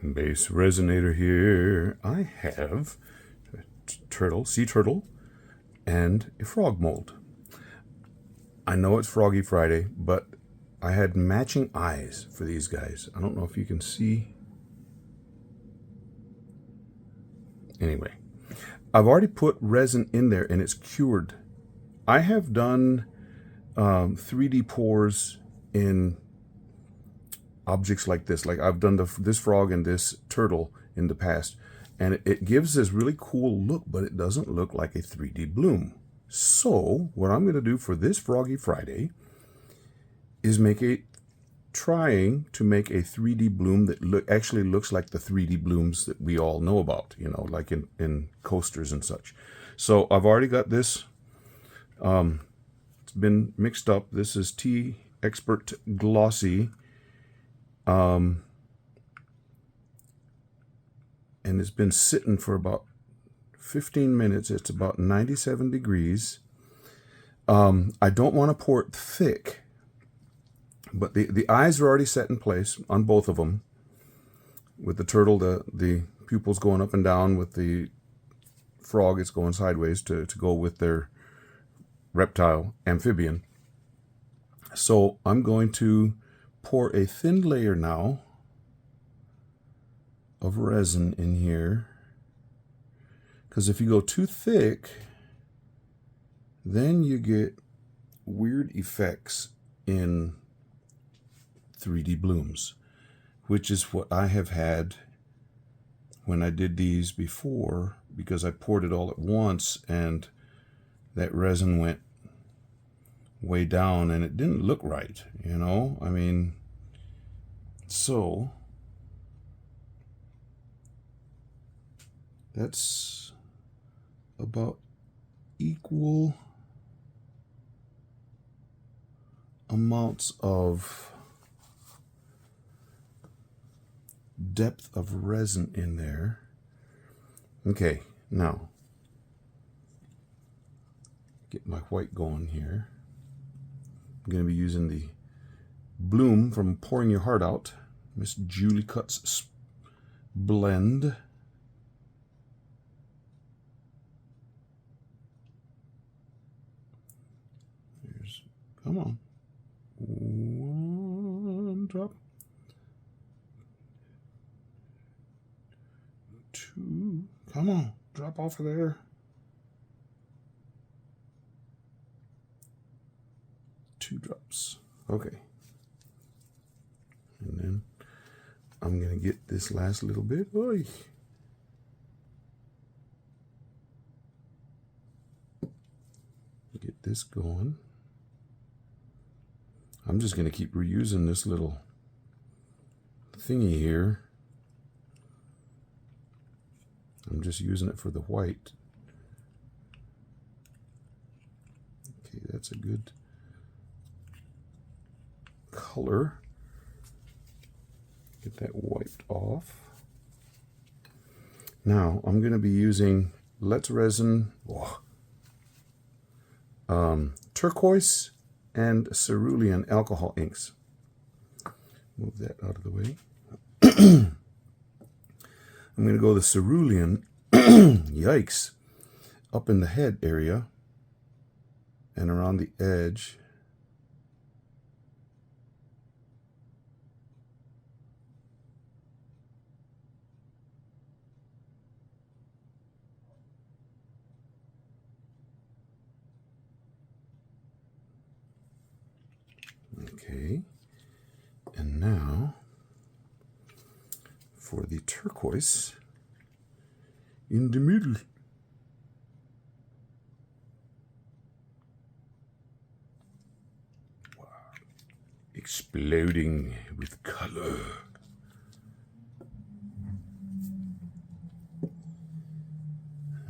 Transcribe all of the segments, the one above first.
BassResinator here. I have a turtle, sea turtle, and a frog mold. I know it's Froggy Friday, but I had matching eyes for these guys. I don't know if you can see. Anyway, I've already put resin in there and it's cured. I have done 3D pours in objects like this. Like I've done this frog and this turtle in the past, and it gives this really cool look, but it doesn't look like a 3D bloom. So what I'm going to do for this Froggy Friday is trying to make a 3D bloom that actually looks like the 3D blooms that we all know about, you know, like in coasters and such. So I've already got this. It's been mixed up. This is Tea Expert Glossy. And it's been sitting for about 15 minutes. It's about 97 degrees. I don't want to pour it thick, but the eyes are already set in place on both of them. With the turtle, the pupils going up and down. With the frog, it's going sideways to go with their reptile amphibian. So I'm going to pour a thin layer now of resin in here, because if you go too thick, then you get weird effects in 3D blooms, which is what I have had when I did these before, because I poured it all at once and that resin went way down and it didn't look right, you know? I mean, so that's about equal amounts of depth of resin in there. Okay, now get my white going here. I'm going to be using the Bloom from Pouring Your Heart Out, Miss Julie Cuts blend. Come on. One drop. Two. Come on. Drop off of there. Two drops. Okay. And then I'm going to get this last little bit. Oy. Get this going. I'm just going to keep reusing this little thingy here. I'm just using it for the white. Okay, that's a good color. Get that wiped off. Now I'm going to be using Let's Resin, turquoise and cerulean alcohol inks. Move that out of the way. I'm going to go the cerulean, yikes, up in the head area and around the edge. Okay, and now for the turquoise in the middle. Wow. Exploding with color.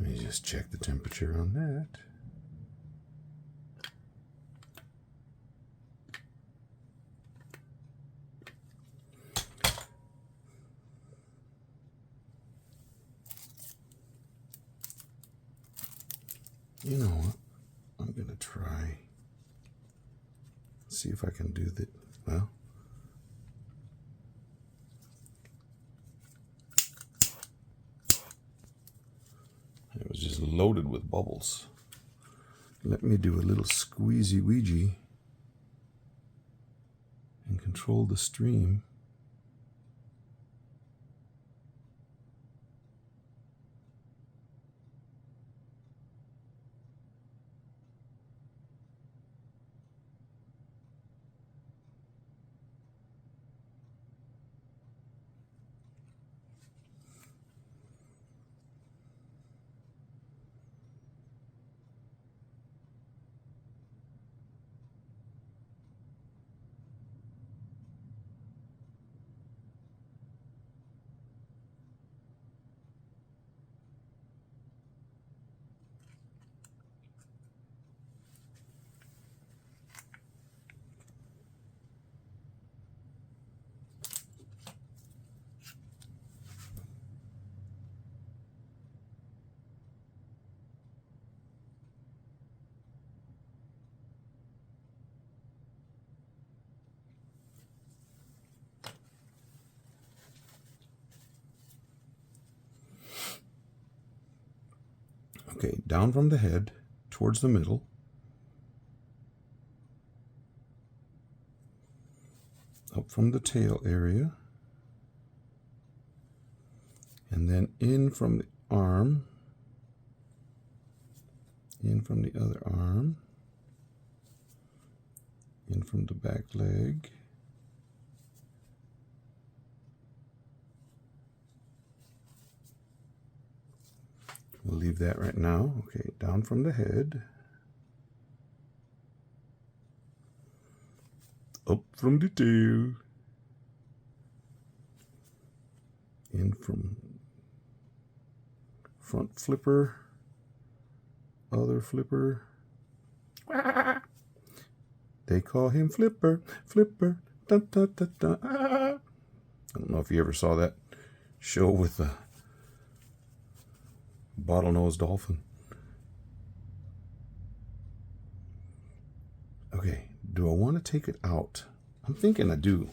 Let me just check the temperature on that. You know what? I'm going to try, see if I can do that. Well, loaded with bubbles. Let me do a little squeezy Ouija and control the stream. Okay, down from the head towards the middle. Up from the tail area. And then in from the arm. In from the other arm. In from the back leg. We'll leave that right now. Okay, down from the head. Up from the tail. In from front flipper. Other flipper. They call him Flipper. Flipper. Dun, dun, dun, dun. I don't know if you ever saw that show with the bottlenose dolphin. Okay, do I want to take it out? I'm thinking I do.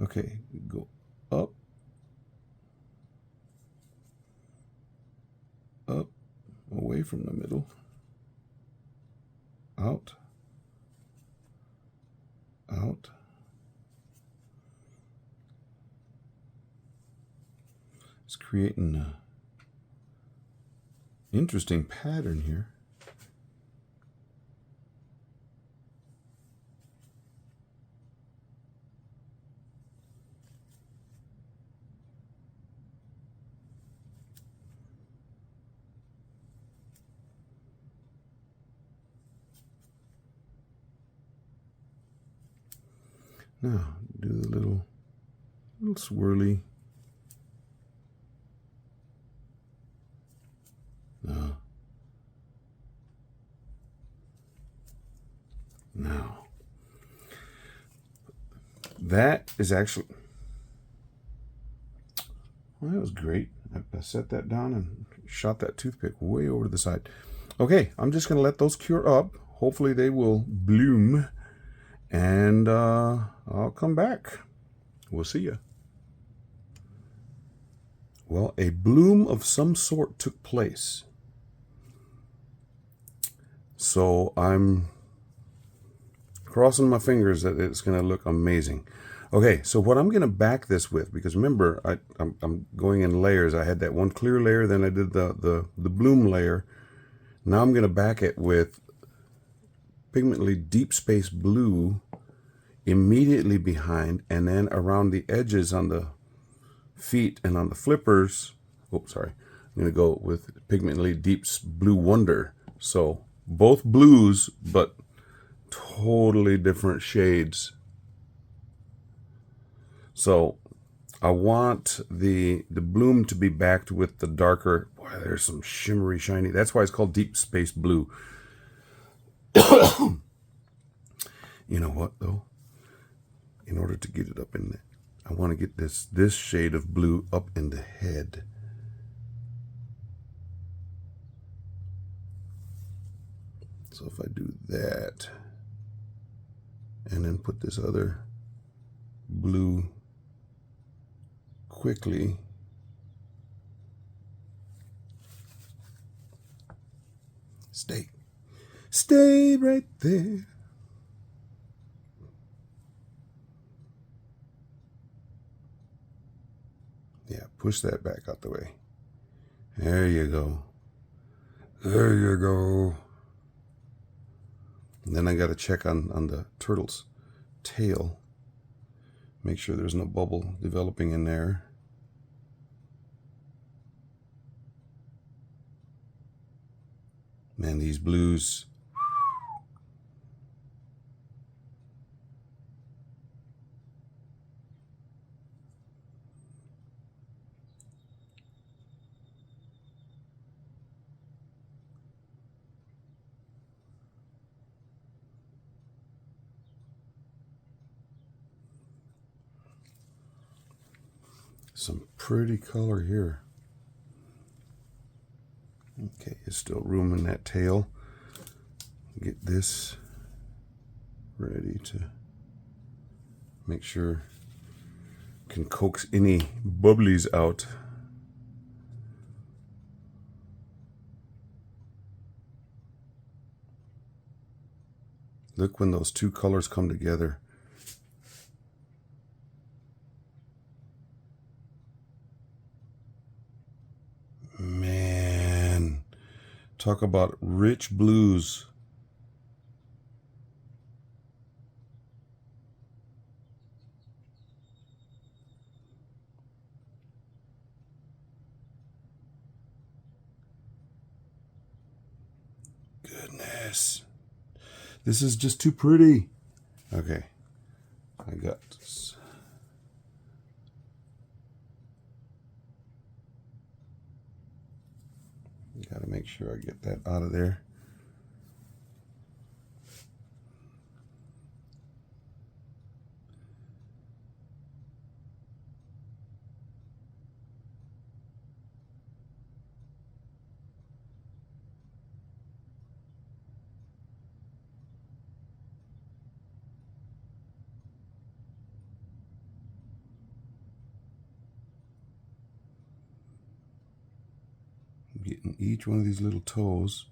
Okay, go up, up, away from the middle, out, out. It's creating a interesting pattern here. Now do the little swirly. Now, that is actually, well, that was great. I set that down and shot that toothpick way over to the side. Okay, I'm just going to let those cure up. Hopefully they will bloom, and I'll come back. We'll see ya. Well, a bloom of some sort took place. So I'm crossing my fingers that it's going to look amazing. Okay, so what I'm going to back this with, because remember, I'm going in layers. I had that one clear layer, then I did the bloom layer. Now I'm going to back it with Pigmently Deep Space Blue immediately behind, and then around the edges on the feet and on the flippers. Oh, sorry. I'm going to go with Pigmently Deep Blue Wonder. So both blues, but totally different shades. So I want the bloom to be backed with the darker. Boy, there's some shimmery, shiny. That's why it's called Deep Space Blue. You know what, though? In order to get it up in there, I want to get this shade of blue up in the head. So if I do that, and then put this other blue quickly Stay right there. Yeah, push that back out the way. There you go. There you go. And then I got to check on the turtle's tail. Make sure there's no bubble developing in there. Man, these blues. Some pretty color here. Okay, there's still room in that tail. Get this ready to make sure can coax any bubblies out. Look when those two colors come together. Man, talk about rich blues. Goodness. This is just too pretty. Okay. I got this. Got to make sure I get that out of there. Getting each one of these little toes.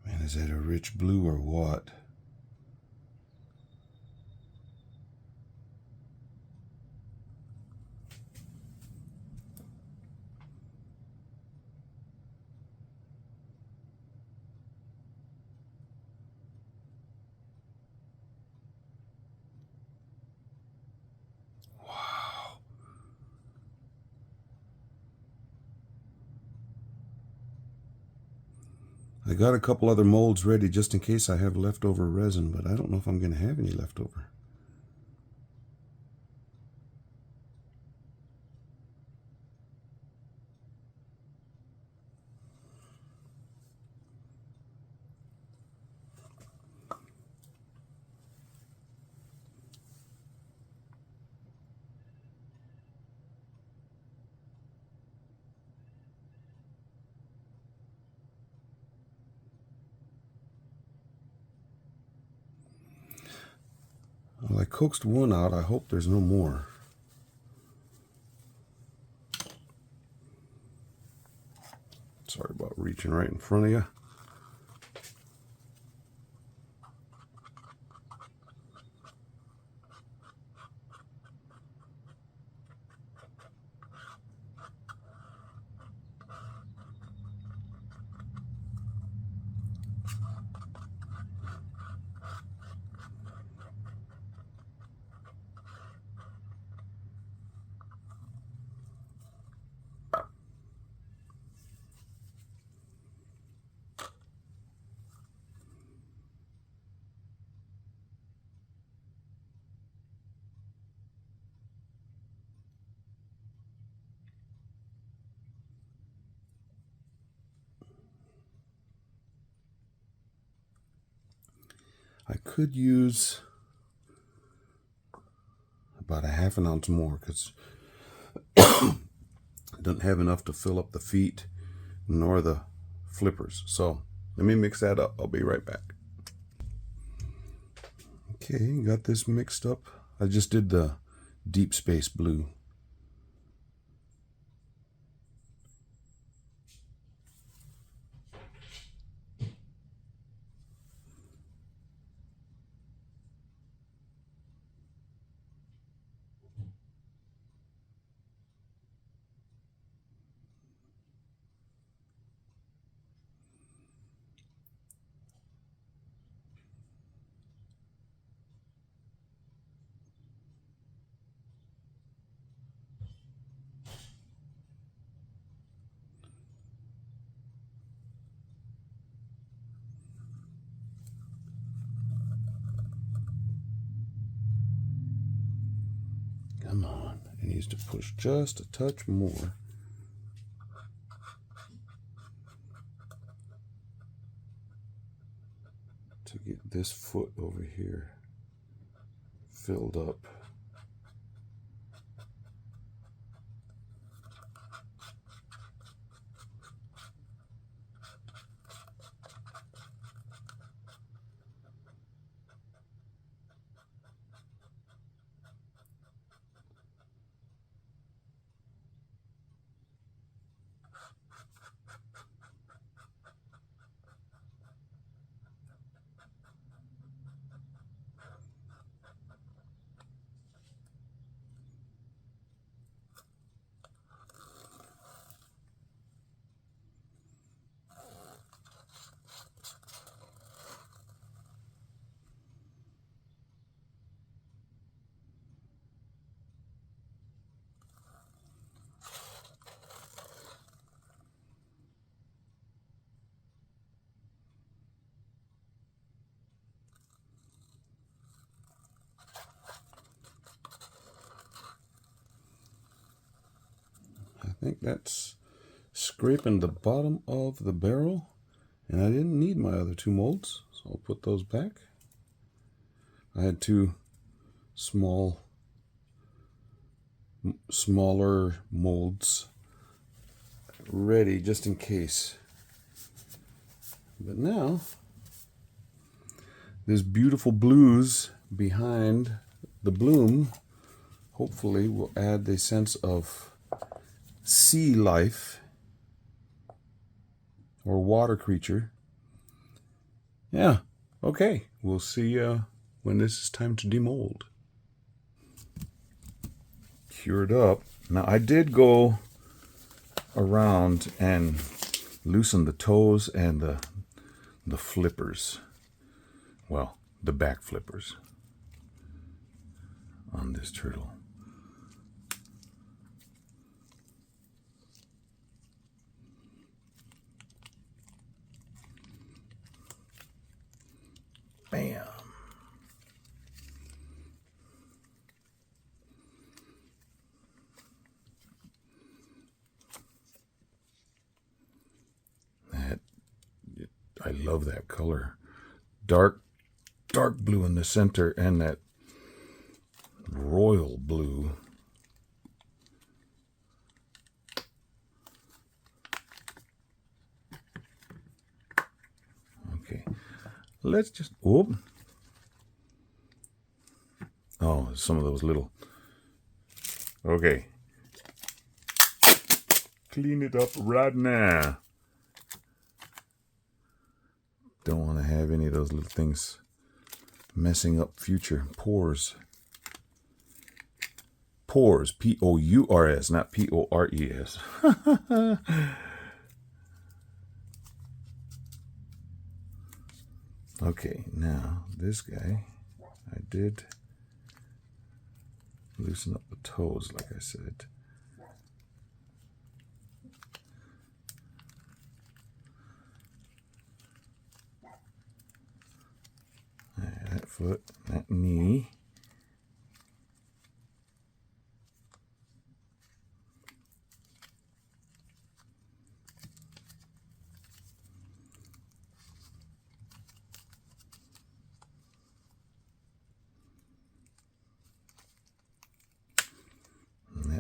Man, is that a rich blue or what? I got a couple other molds ready just in case I have leftover resin, but I don't know if I'm going to have any leftover. Well, I coaxed one out. I hope there's no more. Sorry about reaching right in front of you. I could use about a half an ounce more because I don't have enough to fill up the feet nor the flippers. So let me mix that up. I'll be right back. Okay, got this mixed up. I just did the deep space blue. Come on, it needs to push just a touch more. To get this foot over here filled up. I think that's scraping the bottom of the barrel, and I didn't need my other two molds, so I'll put those back. I had two smaller molds ready just in case. But now, this beautiful blues behind the bloom hopefully will add the sense of sea life or water creature. Yeah, okay, we'll see when this is time to demold. Cured up. Now I did go around and loosen the toes and the flippers. Well, the back flippers on this turtle. Bam. I love that color. Dark blue in the center and that royal blue. Okay, let's just, oh, some of those little, okay. Clean it up right now. Don't want to have any of those little things messing up future pores. Pores, P-O-U-R-S, not P-O-R-E-S. Okay, now this guy, I did loosen up the toes, like I said. That foot, that knee.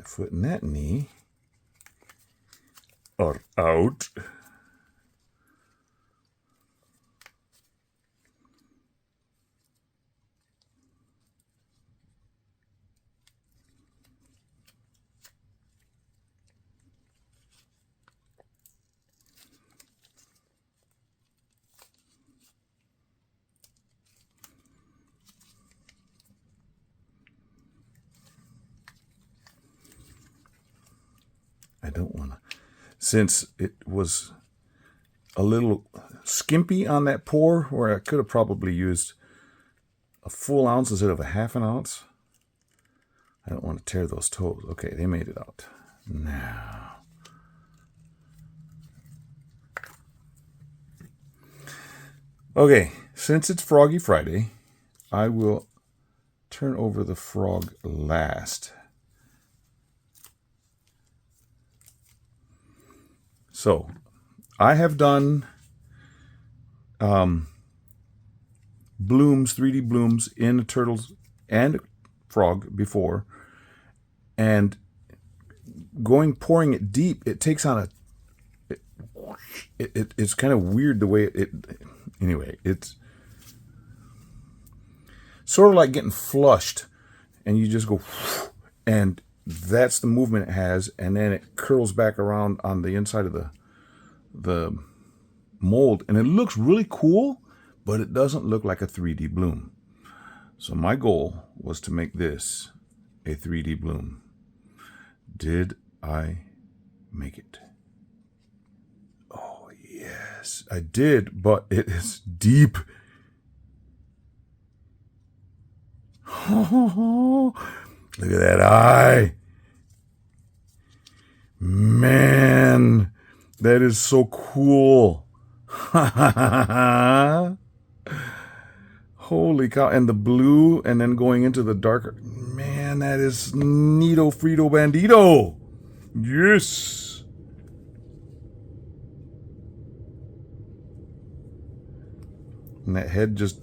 that foot and that knee are out. I don't want to, since it was a little skimpy on that pour where I could have probably used a full ounce instead of a half an ounce. I don't want to tear those toes. Okay, they made it out. Now. Okay, since it's Froggy Friday, I will turn over the frog last. So, I have done blooms, 3D blooms in turtles and frog before, and pouring it deep, it takes on it's kind of weird the way anyway, it's sort of like getting flushed, and you just go, and that's the movement it has, and then it curls back around on the inside of the mold, and it looks really cool, but it doesn't look like a 3D bloom. So my goal was to make this a 3D bloom. Did I make it? Oh yes, I did, but it is deep. Look at that eye. Man, that is so cool. Holy cow. And the blue and then going into the darker. Man, that is neato Frito Bandito. Yes. And that head just...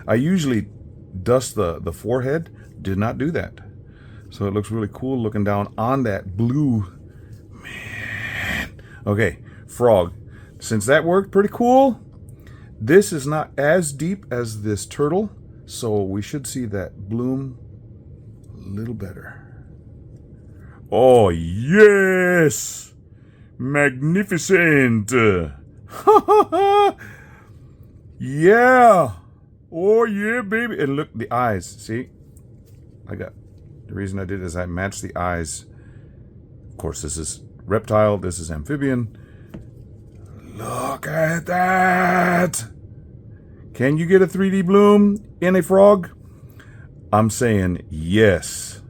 I usually dust the forehead. Did not do that. So it looks really cool looking down on that blue. Man. Okay, frog. Since that worked pretty cool, this is not as deep as this turtle, so we should see that bloom a little better. Oh, yes! Magnificent! Yeah! Oh, yeah, baby! And look, the eyes, see? The reason I did is I matched the eyes. Of course, this is reptile, this is amphibian. Look at that! Can you get a 3D bloom in a frog? I'm saying yes.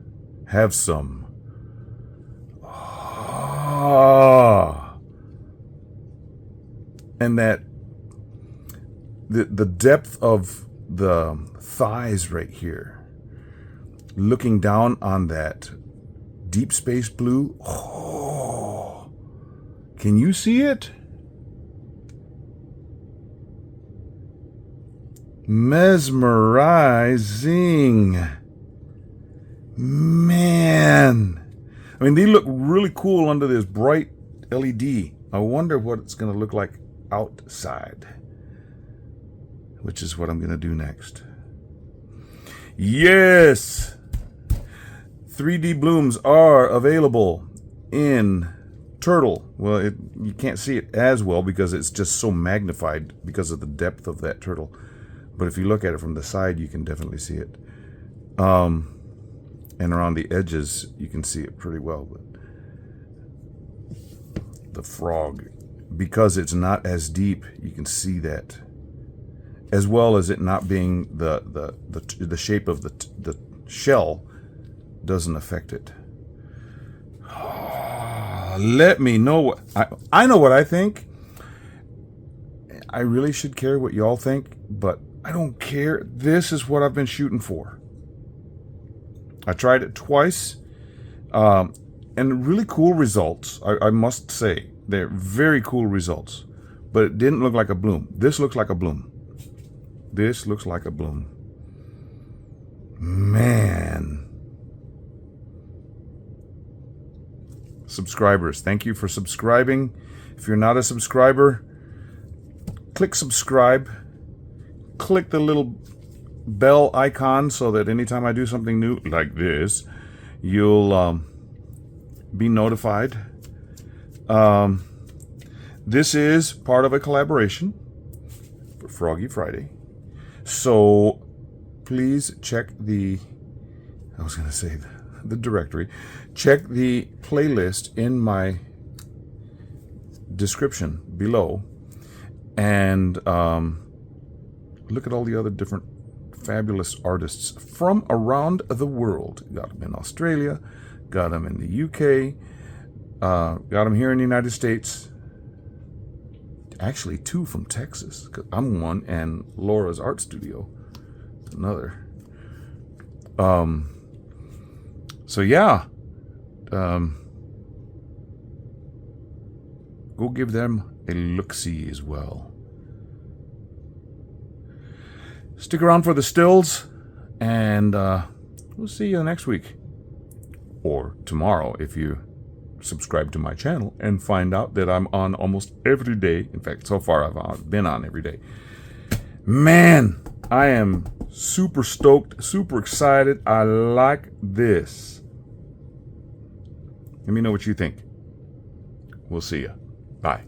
Have some. Ah. And that the depth of the thighs right here. Looking down on that deep space blue. Oh. Can you see it? Mesmerizing. Man. I mean, they look really cool under this bright LED. I wonder what it's going to look like outside, which is what I'm going to do next. Yes! 3D blooms are available in turtle. Well, you can't see it as well because it's just so magnified because of the depth of that turtle. But if you look at it from the side, you can definitely see it. And around the edges, you can see it pretty well. But the frog, because it's not as deep, you can see that. As well as it not being the shape of the shell doesn't affect it. Oh, let me know what I know what I think. I really should care what y'all think, but I don't care. This is what I've been shooting for. I tried it twice, and really cool results. I must say, they're very cool results. But it didn't look like a bloom. This looks like a bloom. This looks like a bloom. Man. subscribers. Thank you for subscribing. If you're not a subscriber, click subscribe. Click the little bell icon so that anytime I do something new like this, you'll be notified. This is part of a collaboration for Froggy Friday. So please check the directory. Check the playlist in my description below, and look at all the other different fabulous artists from around the world. Got them in Australia, got them in the UK, got them here in the United States. Actually, 2 from Texas, 'cause I'm one, and Laura's art studio is another. So yeah, go give them a look-see as well. Stick around for the stills, and we'll see you next week. Or tomorrow if you subscribe to my channel and find out that I'm on almost every day. In fact, so far I've been on every day. Man, I am super stoked, super excited. I like this. Let me know what you think. We'll see you. Bye.